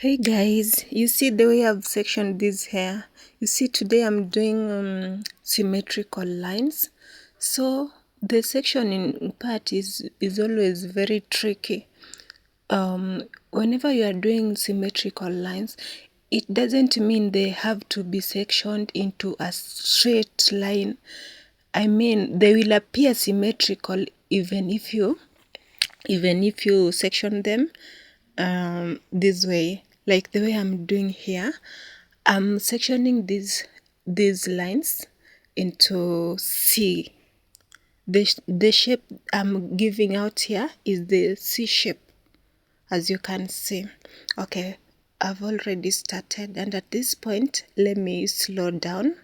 Hey guys, you see the way I've sectioned this hair? You see, today I'm doing symmetrical lines. So the sectioning part is always very tricky. Whenever you are doing symmetrical lines, it doesn't mean they have to be sectioned into a straight line. I mean, they will appear symmetrical even if you section them this way, like the way I'm doing here. I'm sectioning these lines into C. The shape I'm giving out here is the C shape, as you can see. Okay, I've already started, and at this point let me slow down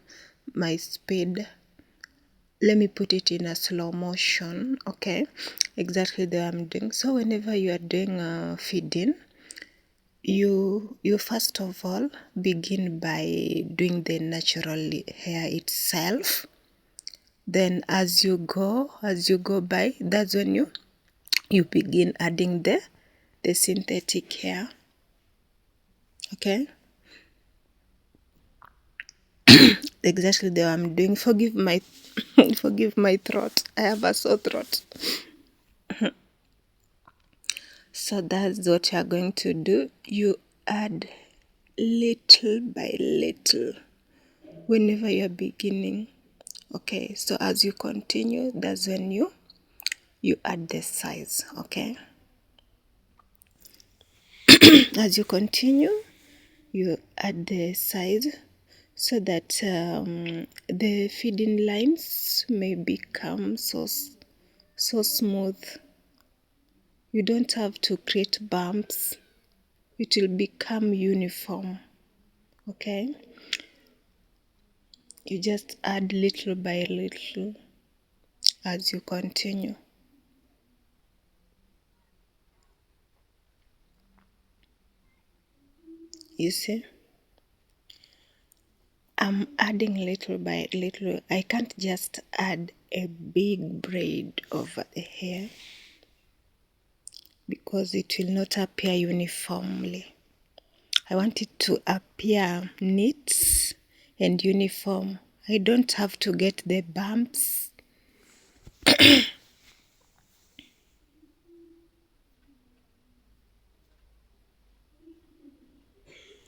my speed. Let me put it in a slow motion. Okay, exactly the way I'm doing. So whenever you are doing feeding, you first of all begin by doing the natural hair itself. Then as you go by, that's when you begin adding the synthetic hair. Okay, exactly the way I'm doing. Forgive my forgive my throat, I have a sore throat. So that's what you're going to do. You add little by little whenever you're beginning. Okay, so as you continue, that's when you add the size. Okay, as you continue, you add the size so that the feeding lines may become so smooth. You don't have to create bumps, it will become uniform. Okay, you just add little by little as you continue. You see, I'm adding little by little. I can't just add a big braid over the hair because it will not appear uniformly. I want it to appear neat and uniform. I don't have to get the bumps.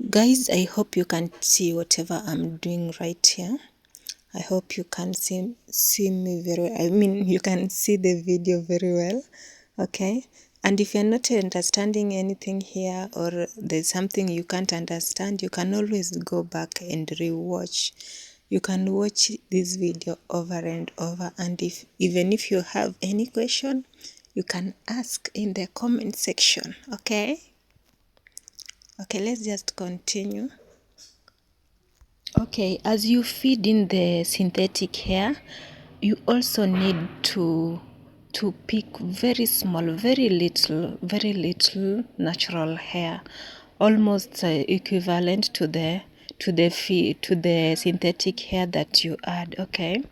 Guys, I hope you can see whatever I'm doing right here. I hope you can see me very well. I mean, you can see the video very well. Okay, and if you're not understanding anything here, or there's something you can't understand, you can always go back and rewatch. You can watch this video over and over, and even if you have any question, you can ask in the comment section. Okay, let's just continue. Okay, as you feed in the synthetic hair, you also need to pick very small, very little natural hair, almost equivalent to the synthetic hair that you add. Okay,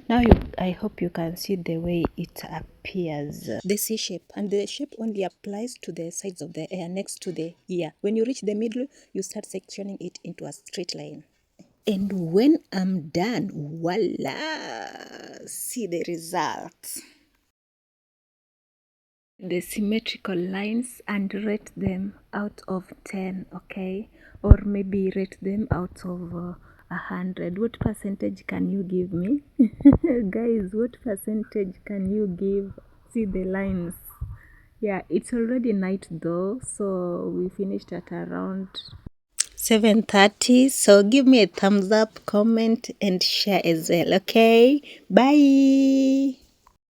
now I hope you can see the way it appears, the C shape, and the shape only applies to the sides of the hair next to the ear. When you reach the middle, you start sectioning it into a straight line. And when I'm done, voila, see the results. The symmetrical lines and rate them out of 10, okay? Or maybe rate them out of 100. What percentage can you give me? Guys, what percentage can you give? See the lines. Yeah, it's already night though, so we finished at around 7:30. So give me a thumbs up, comment, and share as well. Okay, bye.